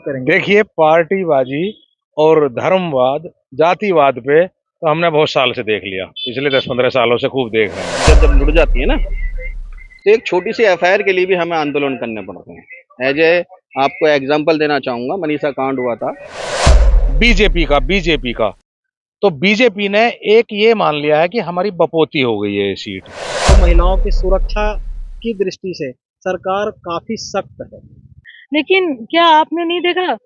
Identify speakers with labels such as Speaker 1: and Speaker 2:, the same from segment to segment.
Speaker 1: करेंगे?
Speaker 2: देखिए, पार्टीबाजी और धर्मवाद, जातिवाद पे तो हमने बहुत साल से देख लिया। पिछले 10-15 सालों से खूब देख रहे हैं।
Speaker 3: जब जब जुड़ जाती है ना, तो एक छोटी सी एफआईआर के लिए भी हमें आंदोलन करने पड़ते हैं। एज ए आपको एग्जांपल देना चाहूंगा, मनीषा कांड हुआ था।
Speaker 2: बीजेपी का तो बीजेपी ने एक ये मान लिया है कि हमारी बपौती हो गई है ये सीट।
Speaker 1: तो महिलाओं की सुरक्षा की दृष्टि से सरकार काफी सख्त है।
Speaker 4: लेकिन क्या आपने नहीं देखा?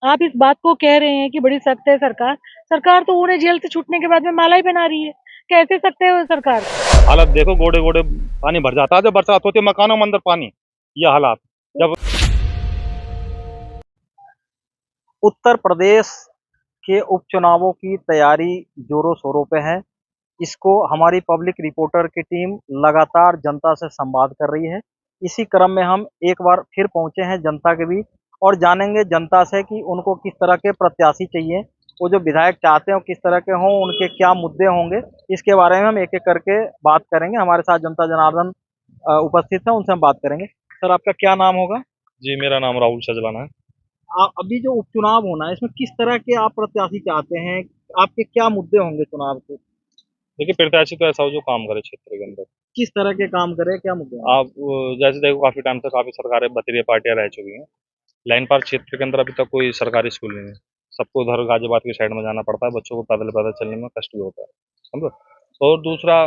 Speaker 4: आप इस बात को कह रहे हैं कि बड़ी सख्त है सरकार। सरकार तो उन्हें जेल से छूटने के बाद में माला ही पहना रही है। कैसे सख्त है वो सरकार?
Speaker 5: हालत देखो, गोडे गोडे पानी भर जाता है जब बरसात होती है, मकानों में अंदर पानी। ये हालात जब
Speaker 1: उत्तर प्रदेश के उपचुनावों की तैयारी जोरों शोरों पे है। इसको हमारी पब्लिक रिपोर्टर की टीम लगातार जनता से संवाद कर रही है। इसी क्रम में हम एक बार फिर पहुंचे हैं जनता के बीच और जानेंगे जनता से कि उनको किस तरह के प्रत्याशी चाहिए, वो जो विधायक चाहते हैं किस तरह के हों, उनके क्या मुद्दे होंगे, इसके बारे में हम एक एक करके बात करेंगे। हमारे साथ जनता जनार्दन उपस्थित है, उनसे हम बात करेंगे। सर, आपका क्या नाम होगा?
Speaker 5: जी, मेरा नाम राहुल सजलाना है।
Speaker 1: अभी जो उपचुनाव होना है, इसमें किस तरह के आप प्रत्याशी चाहते हैं? आपके क्या मुद्दे होंगे चुनाव के?
Speaker 5: देखिए, प्रत्याशी तो ऐसा हो जो काम करे क्षेत्र के अंदर।
Speaker 1: किस तरह के काम करे, क्या मुद्दे हैं?
Speaker 5: आप जैसे देखो, काफी टाइम से काफी सरकारें बतरीय पार्टियां रह चुकी हैं। लाइन पार क्षेत्र के अंदर अभी तक कोई सरकारी स्कूल नहीं है। सबको उधर गाजियाबाद की साइड में जाना पड़ता है, बच्चों को पैदल पैदल चलने में कष्ट भी होता है, समझो। और दूसरा,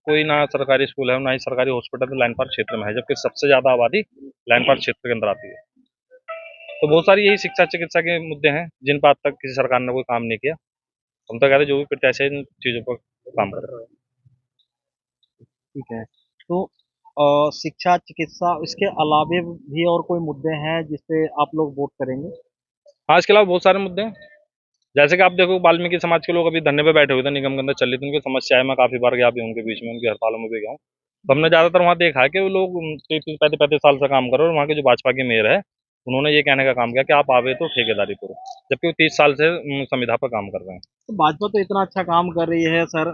Speaker 5: कोई ना सरकारी स्कूल है ना ही सरकारी हॉस्पिटल लाइन पार क्षेत्र में है, जबकि सबसे ज्यादा आबादी लाइन पार क्षेत्र के अंदर आती है। तो बहुत सारी यही शिक्षा चिकित्सा के मुद्दे हैं जिन पर आज तक किसी सरकार ने कोई काम नहीं किया। हम तो कहते हैं जो भी प्रत्याशी है इन चीजों पर काम करे।
Speaker 1: ठीक है। तो शिक्षा, चिकित्सा, इसके अलावे भी और कोई मुद्दे हैं जिस पे आप लोग वोट करेंगे?
Speaker 5: हाँ, इसके अलावा बहुत सारे मुद्दे हैं। जैसे कि आप देखो, वाल्मीकि समाज के लोग अभी धरने पे बैठे हुए थे, निगम के अंदर चल रही थी उनकी समस्या है। मैं काफी बार गया भी उनके बीच में, उनकी हड़तालों में भी गया हूँ। तो हमने ज्यादातर वहाँ देखा है कि वो लोग 30-35 साल से काम कर रहे हैं। और वहाँ के जो भाजपा के मेयर है, उन्होंने ये कहने का काम किया कि आप आवे तो ठेकेदारी करो, जबकि वो 30 साल से संविधा पर काम कर रहे हैं।
Speaker 1: तो भाजपा तो इतना अच्छा काम कर रही है सर,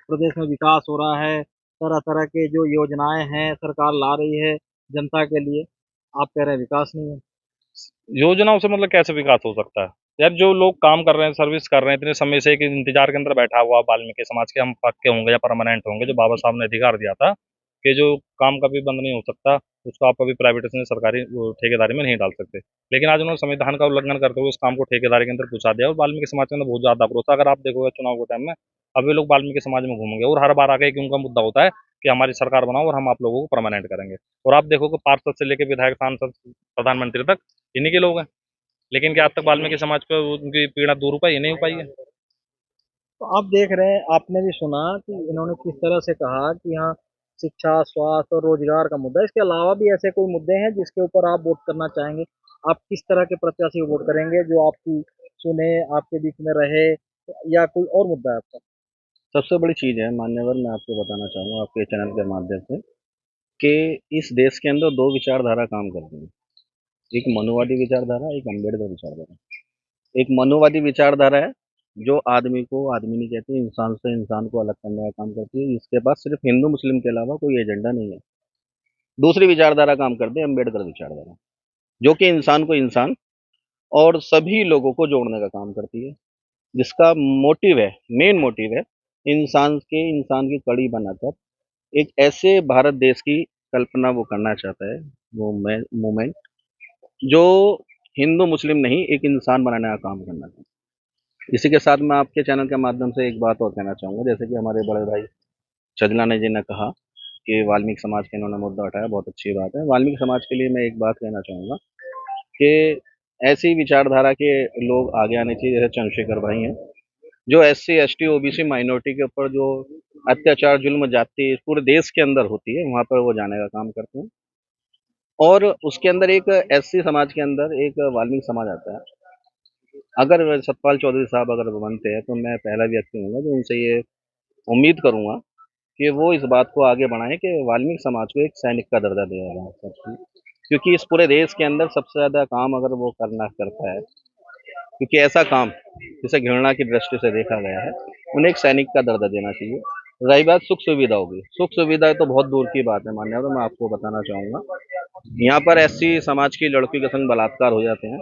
Speaker 1: प्रदेश में विकास हो रहा है, तरह तरह के जो योजनाएं हैं सरकार ला रही है जनता के लिए। आप कह रहे हैं विकास नहीं है।
Speaker 5: योजनाओं से मतलब कैसे विकास हो सकता है यार? जो लोग काम कर रहे हैं, सर्विस कर रहे हैं इतने समय से, कि इंतजार के अंदर बैठा हुआ वाल्मीकि समाज के, हम पक्के होंगे या परमानेंट होंगे, जो बाबा साहब ने अधिकार दिया था कि जो काम कभी बंद नहीं हो सकता, उसको आप कभी प्राइवेटाइजेशन सरकारी ठेकेदारी में नहीं डाल सकते। लेकिन आज उन्होंने संविधान का उल्लंघन करते हुए उस काम को ठेकेदारी के अंदर पहुंचा दिया। और वाल्मीकि समाज के अंदर बहुत ज्यादा भरोसा, अगर आप देखोगे चुनाव के टाइम में, अभी लोग वाल्मीकि समाज में घूमेंगे और हर बार आके उनका मुद्दा होता है कि हमारी सरकार बनाओ और हम आप लोगों को परमानेंट करेंगे। और आप देखोगे, पार्षद से लेकर विधायक, सांसद, प्रधानमंत्री तक इन्हीं के लोग हैं। लेकिन क्या आज तक वाल्मीकि समाज पे उनकी पीड़ा दूर हो पाई? ये नहीं हो पाई है।
Speaker 1: तो आप देख रहे हैं, आपने भी सुना कि इन्होंने किस तरह से कहा कि यहाँ शिक्षा, स्वास्थ्य और रोजगार का मुद्दा है। इसके अलावा भी ऐसे कोई मुद्दे हैं जिसके ऊपर आप वोट करना चाहेंगे? आप किस तरह के प्रत्याशी को वोट करेंगे जो आपकी सुने, आपके बीच में रहे, या कोई और मुद्दा है आपका?
Speaker 3: सबसे बड़ी चीज़ है मान्यवर, मैं आपको बताना चाहूँगा आपके चैनल के माध्यम से, कि इस देश के अंदर दो विचारधारा काम करती हैं। एक मनुवादी विचारधारा, एक अम्बेडकर विचारधारा। एक मनुवादी विचारधारा है जो आदमी को आदमी नहीं कहती, इंसान से इंसान को अलग करने का काम करती है। इसके पास सिर्फ हिंदू मुस्लिम के अलावा कोई एजेंडा नहीं है। दूसरी विचारधारा काम करती है अम्बेडकर विचारधारा, जो कि इंसान को इंसान और सभी लोगों को जोड़ने का काम करती है। जिसका मोटिव है, मेन मोटिव है, इंसान की कड़ी बनाकर एक ऐसे भारत देश की कल्पना वो करना चाहता है, वो मूवमेंट जो हिंदू मुस्लिम नहीं, एक इंसान बनाने का काम करना चाहता है। इसी के साथ मैं आपके चैनल के माध्यम से एक बात और कहना चाहूँगा, जैसे कि हमारे बड़े भाई छजलाना जी ने कहा कि वाल्मीकि समाज का इन्होंने मुद्दा उठाया, बहुत अच्छी बात है। वाल्मीकि समाज के लिए मैं एक बात कहना चाहूँगा कि ऐसी विचारधारा के लोग आगे आने चाहिए, जैसे चंद्रशेखर भाई हैं, जो SC ST OBC माइनॉरिटी के ऊपर जो अत्याचार, जुल्म, जाति पूरे देश के अंदर होती है, वहाँ पर वो जाने का काम करते हैं। और उसके अंदर एक SC समाज के अंदर एक वाल्मीकि समाज आता है। अगर सतपाल चौधरी साहब अगर बनते हैं, तो मैं पहला व्यक्ति हूँगा जो उनसे ये उम्मीद करूँगा कि वो इस बात को आगे बढ़ाएं कि वाल्मीकि समाज को एक सैनिक का दर्जा दिया जाए। क्योंकि इस पूरे देश के अंदर सबसे ज़्यादा काम अगर वो करना करता है, क्योंकि ऐसा काम जिसे घृणा की दृष्टि से देखा गया है, उन्हें एक सैनिक का दर्जा देना चाहिए। रही बात सुख सुविधाओं की, सुख सुविधा तो बहुत दूर की बात है मान्यवर, मैं आपको बताना चाहूँगा। यहाँ पर एससी समाज की लड़की के संग बलात्कार हो जाते हैं।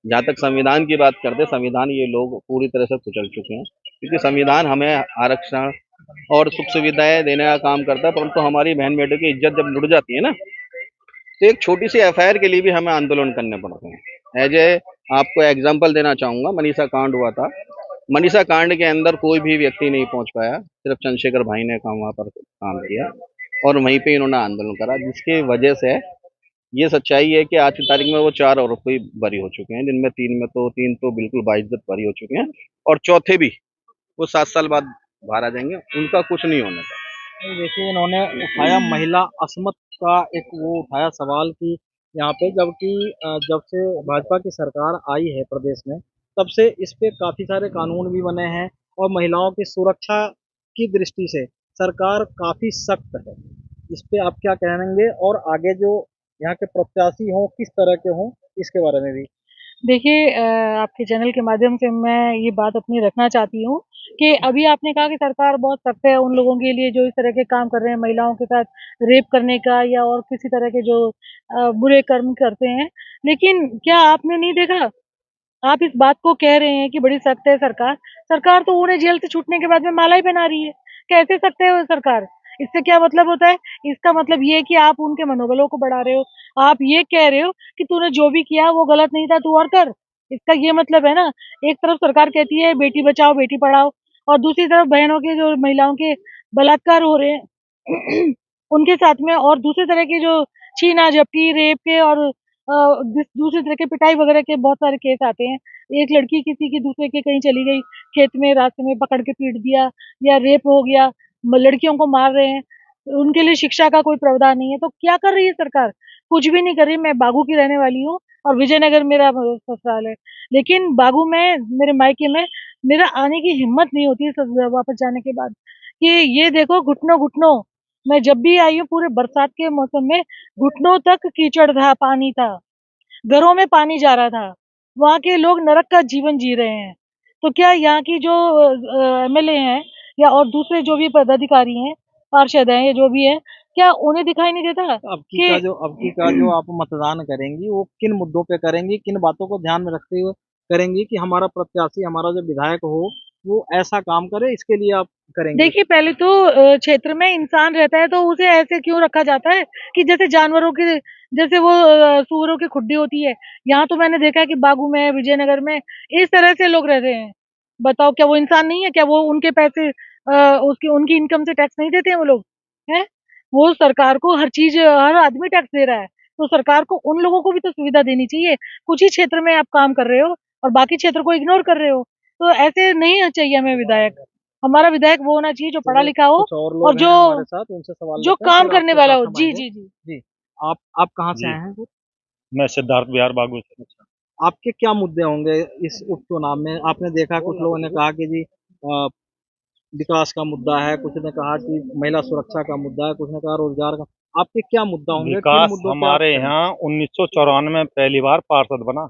Speaker 3: जहाँ तक संविधान की बात करते हैं, संविधान ये लोग पूरी तरह से कुचल चुके हैं, क्योंकि संविधान हमें आरक्षण और सुख सुविधाएं देने का काम करता है, परंतु हमारी बहन बेटों की इज्जत जब लुट जाती है ना, तो एक छोटी सी एफआईआर के लिए भी हमें आंदोलन करने पड़ते हैं। एज ए आपको एग्जाम्पल देना चाहूंगा, मनीषा कांड हुआ था। मनीषा कांड के अंदर कोई भी व्यक्ति नहीं पहुंच पाया, सिर्फ चंद्रशेखर भाई ने काम वहां पर काम किया और वहीं पे इन्होंने आंदोलन करा, जिसकी वजह से ये सच्चाई है कि आज की तारीख में वो 4 आरोपी बरी हो चुके हैं, जिनमें 3 तो बिल्कुल बाइज्जत बरी हो चुके हैं और चौथे भी वो 7 साल बाद बाहर आ जाएंगे, उनका कुछ नहीं होने का।
Speaker 1: देखिए इन्होंने उठाया महिला असमत का एक वो उठाया सवाल कि यहाँ पे जबकि जब से भाजपा की सरकार आई है प्रदेश में तब से इस पे काफ़ी सारे कानून भी बने हैं और महिलाओं की सुरक्षा की दृष्टि से सरकार काफ़ी सख्त है। इस पे आप क्या कहेंगे और आगे जो यहाँ के प्रत्याशी हों किस तरह के हों इसके बारे में भी।
Speaker 4: देखिए आपके चैनल के माध्यम से मैं ये बात अपनी रखना चाहती हूँ कि अभी आपने कहा कि सरकार बहुत सख्त है उन लोगों के लिए जो इस तरह के काम कर रहे हैं, महिलाओं के साथ रेप करने का या और किसी तरह के जो बुरे कर्म करते हैं। लेकिन क्या आपने नहीं देखा, आप इस बात को कह रहे हैं कि बड़ी सख्त है सरकार, सरकार तो उन्हें जेल से छूटने के बाद में माला ही पहना रही है। कैसे सख्त है वो सरकार? इससे क्या मतलब होता है? इसका मतलब ये है कि आप उनके मनोबलों को बढ़ा रहे हो। आप ये कह रहे हो कि तूने जो भी किया वो गलत नहीं था, तू और कर। इसका ये मतलब है ना, एक तरफ सरकार कहती है बेटी बचाओ, बेटी पढ़ाओ और दूसरी तरफ बहनों के जो महिलाओं के बलात्कार हो रहे हैं उनके साथ में और दूसरे तरह के जो छीना-झपटी, रेप के और दूसरे तरह के पिटाई वगैरह के बहुत सारे केस आते हैं। एक लड़की किसी की दूसरे के कहीं चली गई, खेत में रास्ते में पकड़ के पीट दिया या रेप हो गया, लड़कियों को मार रहे हैं, उनके लिए शिक्षा का कोई प्रावधान नहीं है। तो क्या कर रही है सरकार? कुछ भी नहीं कर रही। मैं बागू की रहने वाली हूँ और विजयनगर मेरा ससुराल है। लेकिन बागू में मेरे मायके में मेरा आने की हिम्मत नहीं होती वापस जाने के बाद कि ये देखो घुटनों-घुटनों मैं जब भी आई हूँ पूरे बरसात के मौसम में घुटनों तक कीचड़ था, पानी था। घरों में पानी जा रहा था। वहाँ के लोग नरक का जीवन जी रहे हैं। तो क्या यहाँ की जो एमएलए हैं या और दूसरे जो भी पदाधिकारी हैं, पार्षद हैं या जो भी हैं, क्या उन्हें दिखाई नहीं देता कि
Speaker 1: अब की का जो आप मतदान करेंगी वो किन मुद्दों पे करेंगी, किन बातों को ध्यान में रखते हुए करेंगी कि हमारा प्रत्याशी, हमारा जो विधायक हो, वो ऐसा काम करे, इसके लिए आप करेंगी?
Speaker 4: देखिए पहले तो क्षेत्र में इंसान रहता है तो उसे ऐसे क्यों रखा जाता है कि जैसे जानवरों के जैसे वो सुअरों की खुड्डी होती है। यहाँ तो मैंने देखा है कि बागू में, विजयनगर में इस तरह से लोग रहते हैं। बताओ क्या वो इंसान नहीं है? क्या वो उनके पैसे उसकी उनकी इनकम से टैक्स नहीं देते हैं वो लोग? हैं? वो सरकार को हर चीज़ हर आदमी टैक्स दे रहा है। तो सरकार को उन लोगों को भी तो सुविधा देनी चाहिए। कुछ ही क्षेत्र में आप काम कर रहे हो और बाकी क्षेत्र को इग्नोर कर रहे हो। तो ऐसे नहीं चाहिए हमें विधायक। हमारा विधायक वो होना चाहिए जो पढ़ा लिखा हो
Speaker 1: कुछ और
Speaker 4: और
Speaker 1: लोग हैं हमारे साथ, उनसे सवाल
Speaker 4: जो
Speaker 1: लेते हैं,
Speaker 4: काम
Speaker 1: फिर
Speaker 4: करने
Speaker 1: आपके
Speaker 4: वाला
Speaker 1: साथ
Speaker 4: हो।
Speaker 1: हम
Speaker 4: जी,
Speaker 1: आएँगे।
Speaker 4: जी, जी।
Speaker 1: जी, आप कहाँ से
Speaker 5: जी,
Speaker 1: आए हैं?
Speaker 5: मैं सिद्धार्थ बिहार बागू से।
Speaker 1: आपके क्या मुद्दे होंगे इस उपचुनाव में? आपने देखा कुछ लोगों ने कहा कि जी विकास का मुद्दा है, कुछ ने कहा कि महिला सुरक्षा का मुद्दा है, कुछ ने कहा रोजगार का। आपके क्या मुद्दा होंगे? किन
Speaker 5: विकास
Speaker 1: मुद्दों पे आप
Speaker 5: हमारे
Speaker 1: करेंगे?
Speaker 5: यहाँ 1994 में पहली बार पार्षद बना।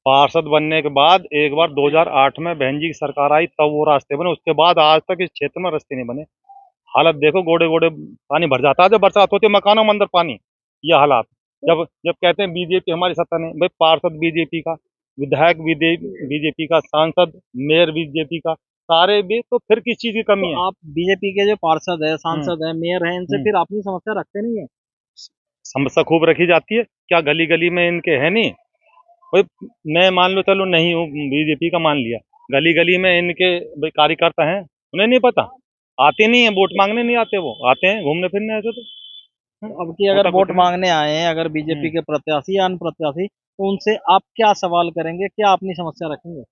Speaker 5: पार्षद बनने के बाद एक बार 2008 में बहन जी की सरकार आई तब वो रास्ते बने, उसके बाद आज तक इस क्षेत्र में रास्ते नहीं बने। हालत देखो, गोडे गोडे पानी भर जाता है जब बरसात होती है, मकानों में अंदर पानी। ये हालात जब जब कहते हैं बीजेपी हमारी सत्ता नहीं, भाई पार्षद बीजेपी का, विधायक बीजेपी का, सांसद मेयर बीजेपी का, सारे भी, तो फिर किस चीज की कमी
Speaker 1: तो
Speaker 5: है?
Speaker 1: आप बीजेपी के जो पार्षद है,
Speaker 5: हम्म,
Speaker 1: सांसद है, मेयर हैं, इनसे
Speaker 5: हम्म।
Speaker 1: फिर अपनी समस्या रखते नहीं है?
Speaker 5: समस्या खूब रखी जाती है, क्या गली गली में इनके है नहीं? भाई मैं मान लो, चलो नहीं हूँ बीजेपी का, मान लिया, गली गली में इनके भाई कार्यकर्ता हैं, उन्हें नहीं पता? आते नहीं है, वोट मांगने नहीं आते, वो आते हैं घूमने फिरने ऐसे तो। हम्म,
Speaker 1: तो अब की अगर
Speaker 5: होता कुछ
Speaker 1: वोट
Speaker 5: नहीं।
Speaker 1: मांगने आए हैं, अगर बीजेपी के प्रत्याशी या अन्य प्रत्याशी, तो उनसे आप क्या सवाल करेंगे? क्या अपनी समस्या रखेंगे?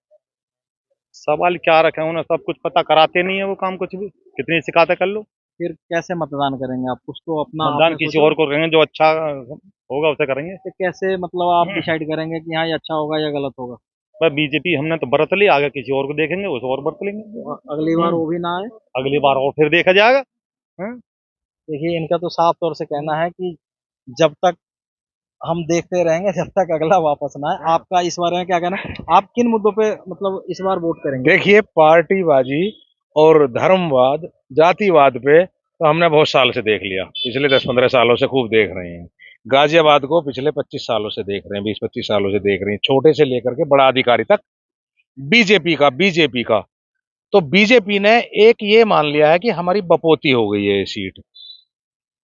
Speaker 5: सवाल क्या रखे, उन्हें सब कुछ पता, कराते नहीं है वो काम कुछ भी, कितनी शिकायतें कर लो।
Speaker 1: फिर कैसे मतदान करेंगे आप? कुछ तो अपना
Speaker 5: मतदान
Speaker 1: आपने
Speaker 5: किसी
Speaker 1: सोचा?
Speaker 5: और को करेंगे, जो अच्छा होगा उसे करेंगे।
Speaker 1: कि कैसे मतलब आप डिसाइड करेंगे कि हाँ ये अच्छा होगा या गलत होगा?
Speaker 5: भाई बीजेपी हमने तो बरत ली, आगे किसी और को देखेंगे, उसे और बरत लेंगे।
Speaker 1: अगली बार
Speaker 5: हम्म,
Speaker 1: वो भी ना आए?
Speaker 5: अगली बार और फिर देखा जाएगा। हम्म,
Speaker 1: देखिए इनका तो साफ तौर से कहना है कि जब तक हम देखते रहेंगे जब तक अगला वापस ना आए। आपका इस बारे में क्या कहना है? आप किन मुद्दों पे मतलब इस बार वोट करेंगे?
Speaker 2: देखिए, पार्टीबाजी और धर्मवाद, जातिवाद पे तो हमने बहुत साल से देख लिया, पिछले 10-15 सालों से खूब देख रहे हैं। गाजियाबाद को पिछले 25 सालों से देख रहे हैं, 20-25 सालों से देख रहे हैं, छोटे से लेकर के बड़ा अधिकारी तक। बीजेपी का तो बीजेपी ने एक ये मान लिया है कि हमारी बपोती हो गई है ये सीट।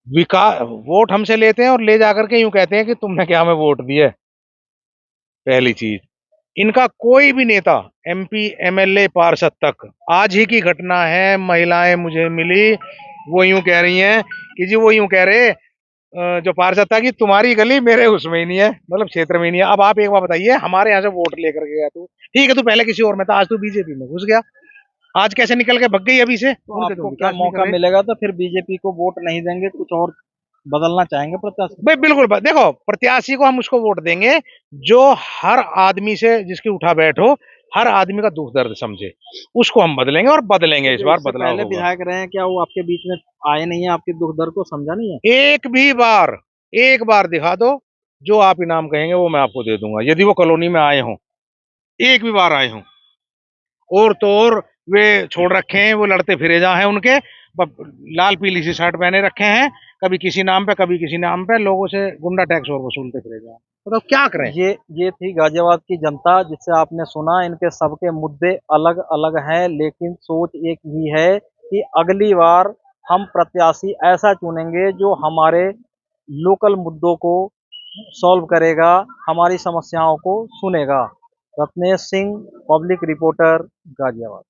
Speaker 2: विकास वोट हमसे लेते हैं और ले जाकर के यूं कहते हैं कि तुमने क्या हमें वोट दिए। पहली चीज, इनका कोई भी नेता, एमपी, एमएलए, पार्षद तक, आज ही की घटना है, महिलाएं मुझे मिली, वो यूं कह रही हैं कि जी, वो यूं कह रहे जो पार्षद था कि तुम्हारी गली मेरे उसमें ही नहीं है, मतलब क्षेत्र में ही नहीं है। अब आप एक बार बताइए, हमारे यहाँ से वोट लेकर के गया तू, ठीक है, तू पहले किसी और में था, आज तू बीजेपी में घुस गया, आज कैसे निकल के भग गई अभी से?
Speaker 1: तो आपको क्या मौका मिलेगा तो फिर बीजेपी को वोट नहीं देंगे, कुछ और बदलना चाहेंगे प्रत्याशी?
Speaker 2: भाई बिल्कुल, देखो, प्रत्याशी को हम उसको वोट देंगे जो हर आदमी से, जिसकी उठा बैठ हो, हर आदमी का दुख दर्द समझे, उसको हम बदलेंगे और बदलेंगे। इस बार बदलाव
Speaker 1: पहले
Speaker 2: होगा।
Speaker 1: विधायक रहे हैं, क्या वो आपके बीच में आए नहीं है, आपके दुख दर्द को समझा नहीं है?
Speaker 2: एक बार दिखा दो, जो आप इनाम कहेंगे वो मैं आपको दे दूंगा, यदि वो कॉलोनी में आए हों, एक भी बार आए हों। और तो और वे छोड़ रखे हैं, वो लड़ते फिरे जा हैं उनके, लाल पीली सी शर्ट पहने रखे हैं, कभी किसी नाम पे कभी किसी नाम पे, लोगों से गुंडा टैक्स और वसूलते फिरे जा। तो क्या करें?
Speaker 1: ये थी गाजियाबाद की जनता, जिससे आपने सुना। इनके सबके मुद्दे अलग अलग हैं, लेकिन सोच एक ही है कि अगली बार हम प्रत्याशी ऐसा चुनेंगे जो हमारे लोकल मुद्दों को सॉल्व करेगा, हमारी समस्याओं को सुनेगा। Ratnesh Singh, public reporter, Ghaziabad.